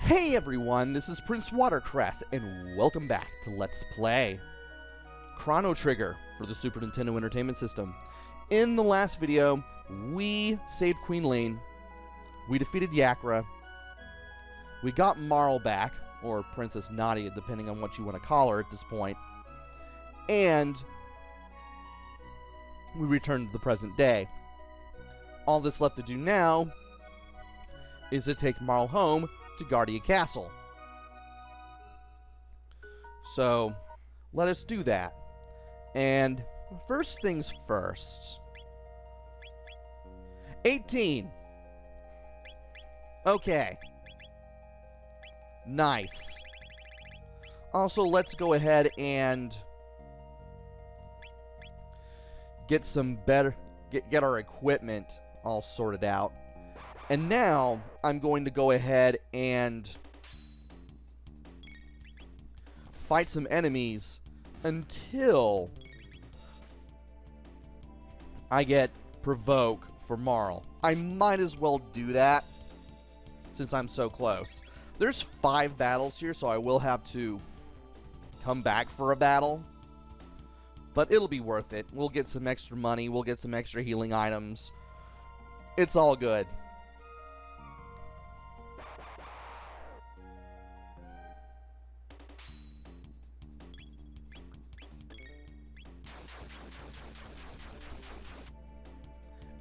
Hey everyone, this is PrinceWatercress, and welcome back to Let's Play Chrono Trigger for the Super Nintendo Entertainment System. In the last video, we saved Queen Lane, we defeated Yakra, we got Marle back, or Princess Nadia, depending on what you want to call her at this point, and we returned to the present day. All that's left to do now is to take Marle home to Guardia Castle. So, let us do that. And first things first. 18. Okay. Nice. Also, let's go ahead and get some better, get our equipment all sorted out. And now, I'm going to go ahead and fight some enemies until I get Provoke for Marle. I might as well do that since I'm so close. There's 5 battles here, so I will have to come back for a battle. But it'll be worth it. We'll get some extra money. We'll get some extra healing items. It's all good.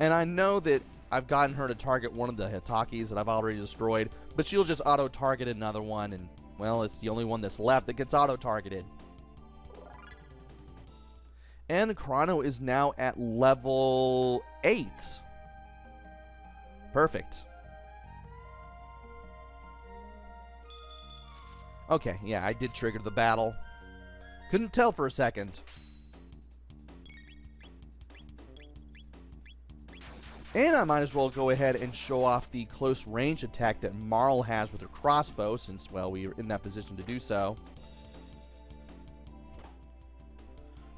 And I know that I've gotten her to target one of the Hitakis that I've already destroyed, but she'll just auto-target another one, and, well, it's the only one that's left that gets auto-targeted. And Chrono is now at level 8. Perfect. Okay, yeah, I did trigger the battle. Couldn't tell for a second. And I might as well go ahead and show off the close range attack that Marle has with her crossbow, since, well, we are in that position to do so.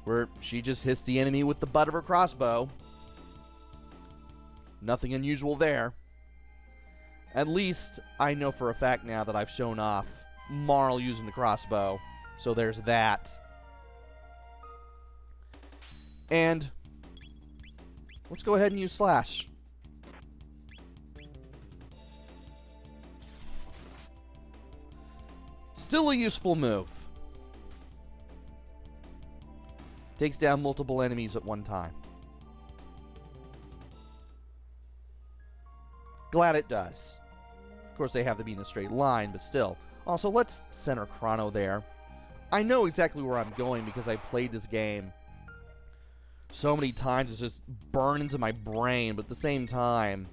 Where she just hits the enemy with the butt of her crossbow. Nothing unusual there. At least I know for a fact now that I've shown off Marle using the crossbow. So there's that. And let's go ahead and use Slash. Still a useful move. Takes down multiple enemies at one time. Glad it does. Of course, they have to be in a straight line, but still. Also, let's center Chrono there. I know exactly where I'm going because I played this game so many times. It's just burned into my brain, but at the same time,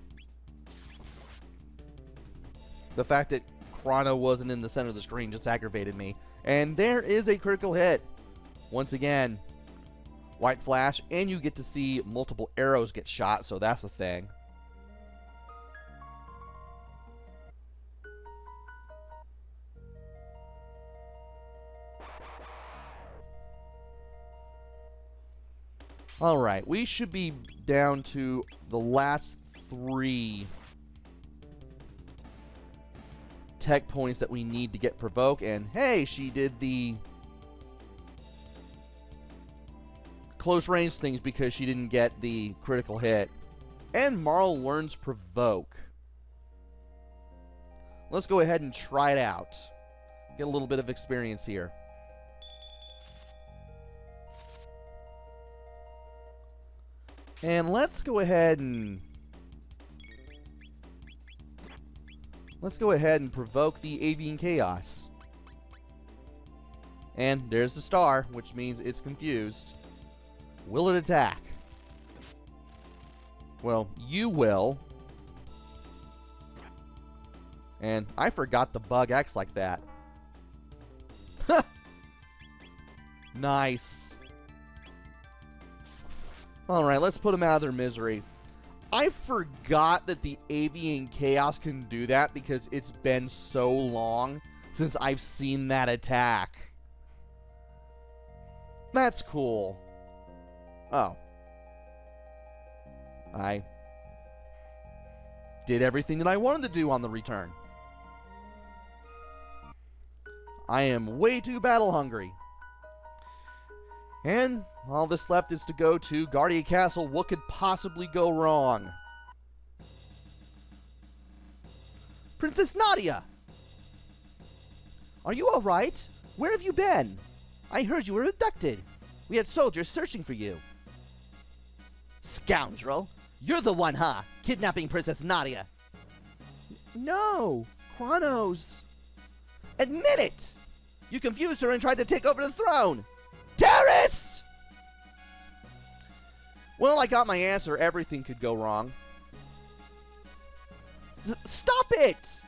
the fact that Chrono wasn't in the center of the screen just aggravated me. And there is a critical hit. Once again, white flash, and you get to see multiple arrows get shot, so that's a thing. Alright, we should be down to the last 3 tech points that we need to get Provoke, and hey, she did the close range things because she didn't get the critical hit. And Marle learns Provoke. Let's go ahead and try it out. Get a little bit of experience here. And let's go ahead and provoke the Avian Chaos. And there's the star, which means it's confused. Will it attack? Well, you will. And I forgot the bug acts like that. Nice. Alright, let's put them out of their misery. I forgot that the Avian Chaos can do that because it's been so long since I've seen that attack. That's cool. Oh. I did everything that I wanted to do on the return. I am way too battle hungry. And all that's left is to go to Guardia Castle. What could possibly go wrong? Princess Nadia! Are you alright? Where have you been? I heard you were abducted. We had soldiers searching for you. Scoundrel! You're the one, huh? Kidnapping Princess Nadia. No, Chrono's. Admit it! You confused her and tried to take over the throne. Terrorist! Well, I got my answer. Everything could go wrong. Stop it!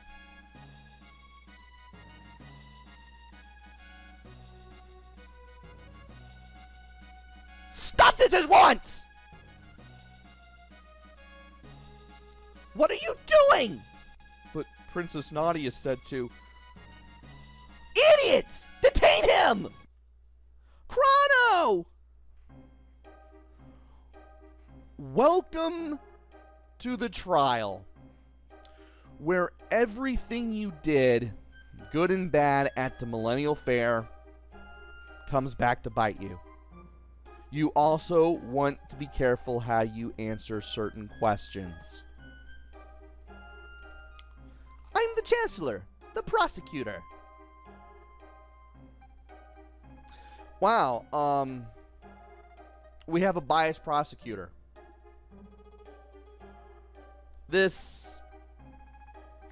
Stop this at once! What are you doing? But Princess Nadia said to... Idiots! Detain him! Chrono! Welcome to the trial, where everything you did, good and bad, at the Millennial Fair comes back to bite you. You also want to be careful how you answer certain questions. I'm the Chancellor, the prosecutor. Wow, we have a biased prosecutor. This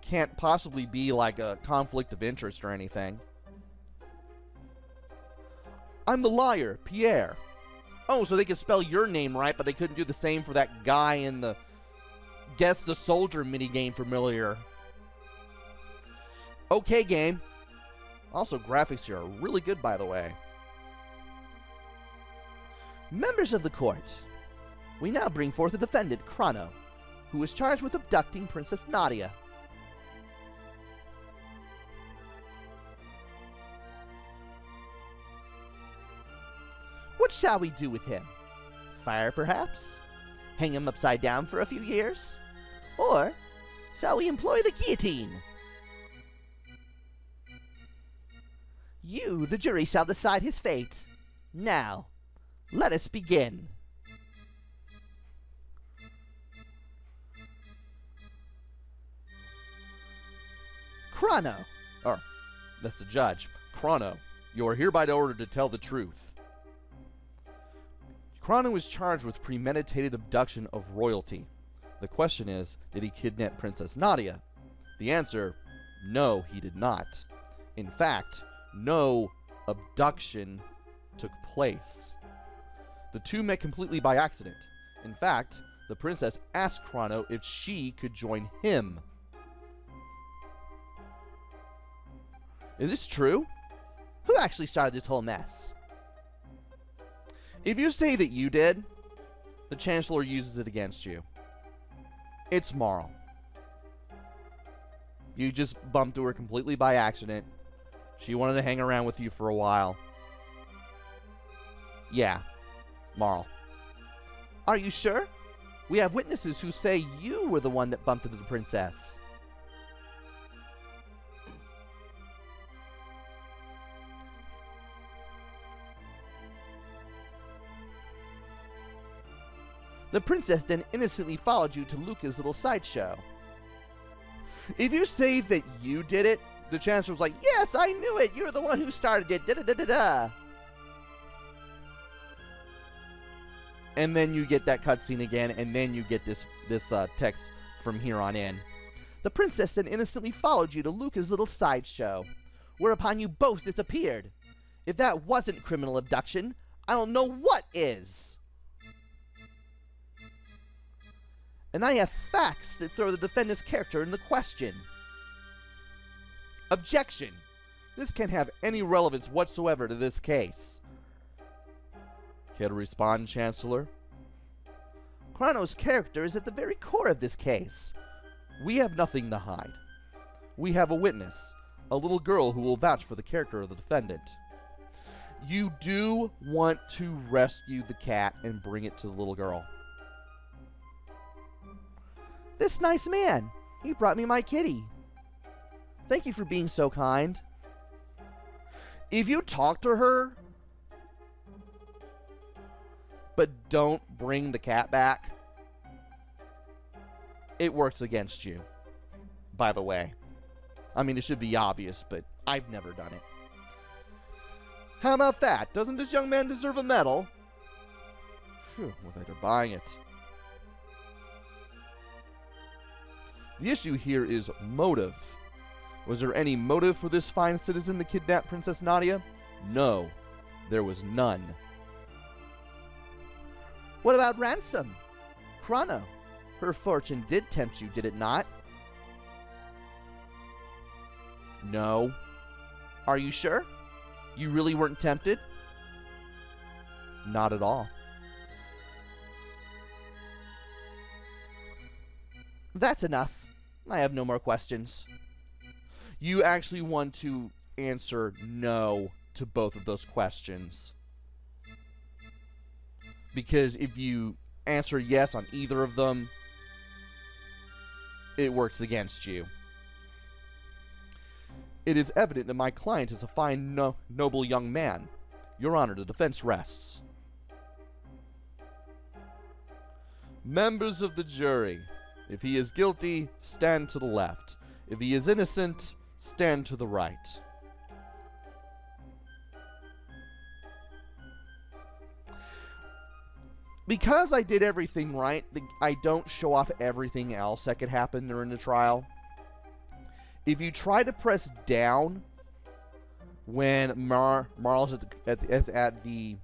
can't possibly be like a conflict of interest or anything. I'm the liar, Pierre. Oh, so they could spell your name right, but they couldn't do the same for that guy in the Guess the Soldier minigame familiar. Okay, game. Also, graphics here are really good, by the way. Members of the court, we now bring forth the defendant, Chrono, who is charged with abducting Princess Nadia. What shall we do with him? Fire, perhaps? Hang him upside down for a few years? Or shall we employ the guillotine? You, the jury, shall decide his fate. Now, let us begin. Chrono, or that's the judge. Chrono, you are hereby ordered to tell the truth. Chrono is charged with premeditated abduction of royalty. The question is, did he kidnap Princess Nadia? The answer, no, he did not. In fact, no abduction took place. The two met completely by accident. In fact, the princess asked Chrono if she could join him. Is this true? Who actually started this whole mess? If you say that you did, the Chancellor uses it against you. It's Marle. You just bumped to her completely by accident. She wanted to hang around with you for a while. Yeah, Marle. Are you sure? We have witnesses who say you were the one that bumped into the princess. The princess then innocently followed you to Luca's little sideshow. If you say that you did it, the Chancellor's like, yes, I knew it. You're the one who started it. Da-da-da-da-da. And then you get that cutscene again, and then you get this text from here on in. The princess then innocently followed you to Luca's little sideshow, whereupon you both disappeared. If that wasn't criminal abduction, I don't know what is. And I have facts that throw the defendant's character into question. Objection. This can't have any relevance whatsoever to this case. Care to respond, Chancellor? Chrono's character is at the very core of this case. We have nothing to hide. We have a witness, a little girl who will vouch for the character of the defendant. You do want to rescue the cat and bring it to the little girl. This nice man, he brought me my kitty. Thank you for being so kind. If you talk to her, but don't bring the cat back, it works against you, by the way. I mean, it should be obvious, but I've never done it. How about that? Doesn't this young man deserve a medal? Phew, well, they're buying it. The issue here is motive. Was there any motive for this fine citizen to kidnap Princess Nadia? No, there was none. What about ransom? Chrono, her fortune did tempt you, did it not? No. Are you sure? You really weren't tempted? Not at all. That's enough. I have no more questions. You actually want to answer no to both of those questions. Because if you answer yes on either of them, it works against you. It is evident that my client is a fine, noble young man. Your Honor, the defense rests. Members of the jury, if he is guilty, stand to the left. If he is innocent, stand to the right. Because I did everything right, I don't show off everything else that could happen during the trial. If you try to press down when Marle's at the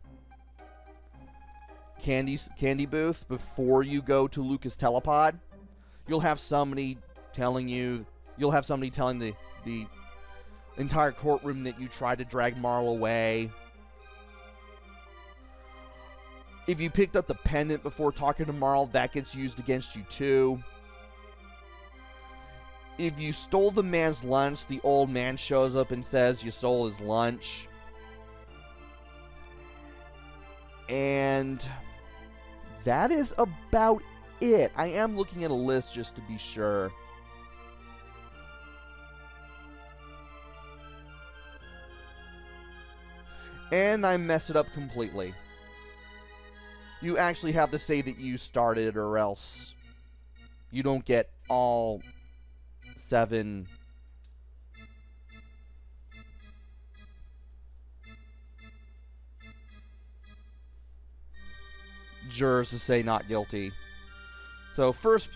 candy booth before you go to Lucas Telepod, you'll have somebody telling the entire courtroom that you tried to drag Marle away. If you picked up the pendant before talking to Marle, that gets used against you too. If you stole the man's lunch, the old man shows up and says you stole his lunch. And that is about it. I am looking at a list just to be sure. And I mess it up completely. You actually have to say that you started, or else you don't get all 7 jurors to say not guilty. So first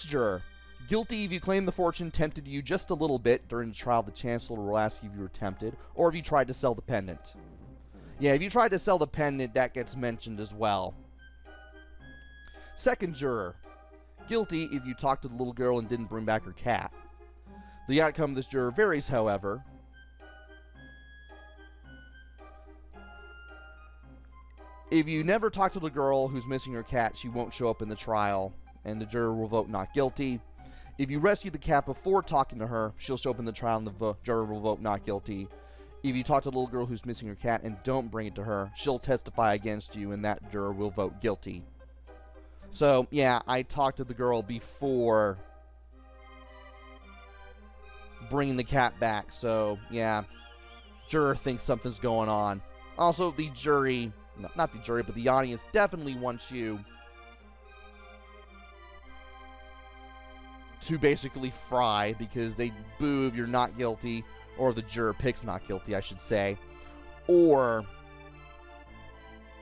juror, guilty if you claim the fortune tempted you just a little bit during the trial. The chancellor will ask you if you were tempted, or if you tried to sell the pendant. Yeah, if you tried to sell the pendant, that gets mentioned as well. Second juror, guilty if you talked to the little girl and didn't bring back her cat. The outcome of this juror varies, however. If you never talk to the girl who's missing her cat, she won't show up in the trial, and the juror will vote not guilty. If you rescue the cat before talking to her, she'll show up in the trial, and the juror will vote not guilty. If you talk to the little girl who's missing her cat and don't bring it to her, she'll testify against you, and that juror will vote guilty. So, yeah, I talked to the girl before bringing the cat back, so, yeah, juror thinks something's going on. Also, the jury, not the jury, but the audience definitely wants you to basically fry, because they boo if you're not guilty, or the juror picks not guilty, I should say, or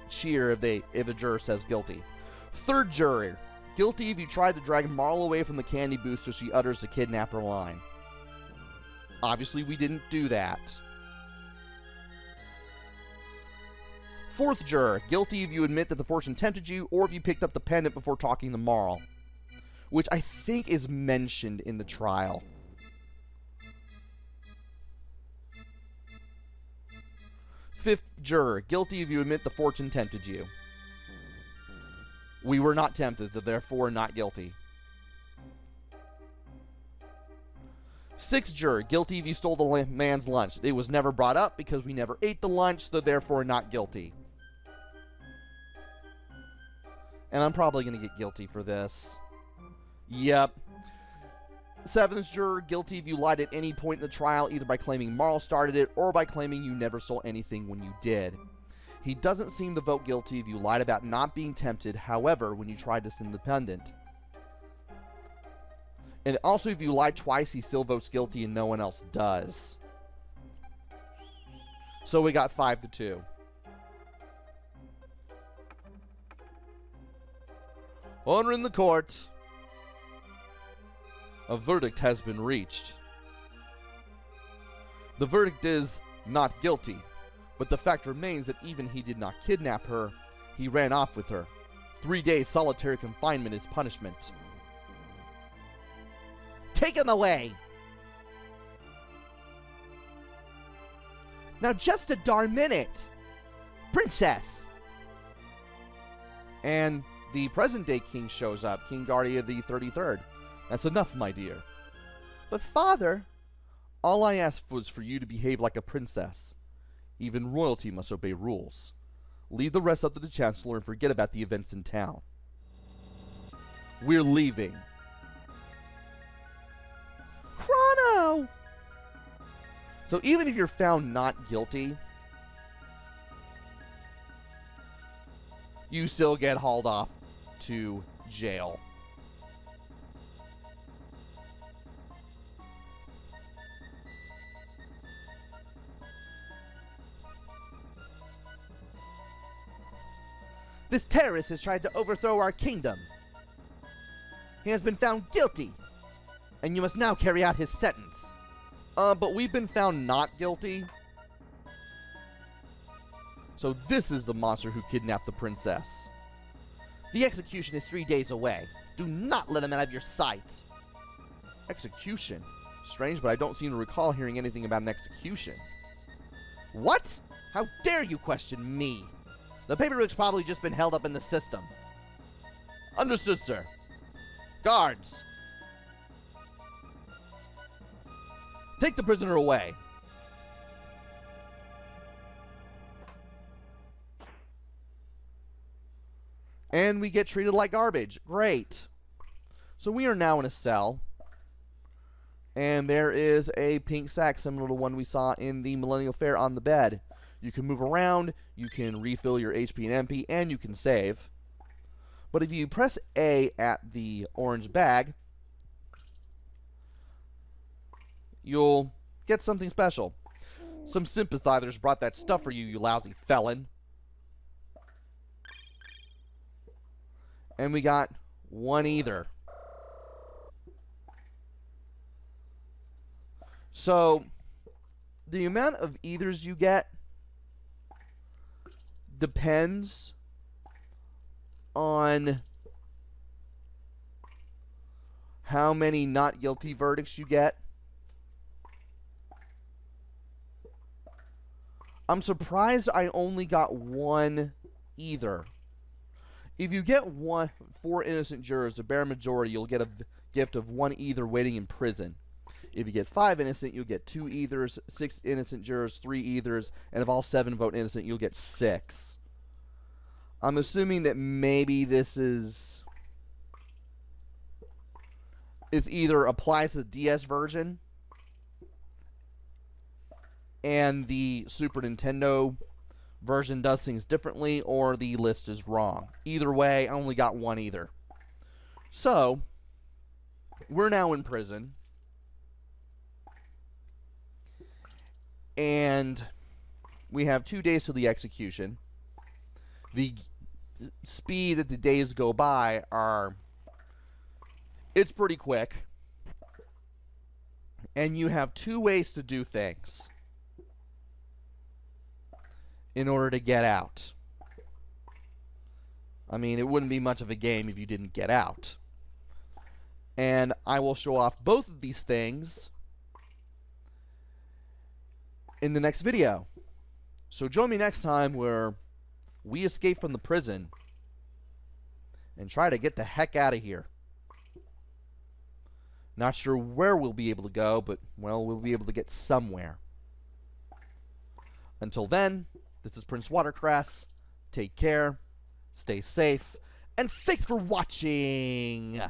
cheer if a juror says guilty. Third juror, guilty if you tried to drag Marle away from the candy booth so she utters the kidnapper line. Obviously, we didn't do that. Fourth juror, guilty if you admit that the fortune tempted you, or if you picked up the pendant before talking to Marle, which I think is mentioned in the trial. Fifth juror, guilty if you admit the fortune tempted you. We were not tempted, so therefore not guilty. Sixth juror, guilty if you stole the man's lunch. It was never brought up because we never ate the lunch, so therefore not guilty. And I'm probably going to get guilty for this. Yep. Seventh juror, guilty if you lied at any point in the trial, either by claiming Marle started it or by claiming you never saw anything when you did. He doesn't seem to vote guilty if you lied about not being tempted, however, when you tried this independent. And also, if you lied twice, he still votes guilty and no one else does. So we got 5-2. Order in the court. A verdict has been reached. The verdict is not guilty, but the fact remains that even he did not kidnap her, he ran off with her. 3 days solitary confinement is punishment. Take him away! Now just a darn minute! Princess! And the present-day king shows up, King Guardia the 33rd. That's enough, my dear. But father, all I asked was for you to behave like a princess. Even royalty must obey rules. Leave the rest up to the chancellor and forget about the events in town. We're leaving. Chrono! So even if you're found not guilty, you still get hauled off to jail. This terrorist has tried to overthrow our kingdom. He has been found guilty, and you must now carry out his sentence. But we've been found not guilty. So this is the monster who kidnapped the princess. The execution is 3 days away. Do not let him out of your sight. Execution? Strange, but I don't seem to recall hearing anything about an execution. What? How dare you question me? The paperwork's probably just been held up in the system. Understood, sir. Guards! Take the prisoner away. And we get treated like garbage. Great. So we are now in a cell. And there is a pink sack similar to one we saw in the Millennial Fair on the bed. You can move around, you can refill your HP and MP, and you can save. But if you press A at the orange bag, you'll get something special. Some sympathizers brought that stuff for you, you lousy felon. And we got one either. So, the amount of ethers you get depends on how many not guilty verdicts you get. I'm surprised I only got one either. If you get 4 innocent jurors, the bare majority, you'll get a gift of 1 either waiting in prison. If you get 5 innocent, you'll get 2 ethers, 6 innocent jurors, 3 ethers, and if all 7 vote innocent, you'll get 6. I'm assuming that maybe this is either applies to the DS version and the Super Nintendo version does things differently, or the list is wrong. Either way, I only got 1 either. So, we're now in prison. And we have 2 days till the execution. The speed that the days go by it's pretty quick. And you have 2 ways to do things in order to get out. I mean, it wouldn't be much of a game if you didn't get out. And I will show off both of these things in the next video. So join me next time where we escape from the prison and try to get the heck out of here. Not sure where we'll be able to go, but, well, we'll be able to get somewhere. Until then, this is PrinceWatercress. Take care, stay safe, and thanks for watching!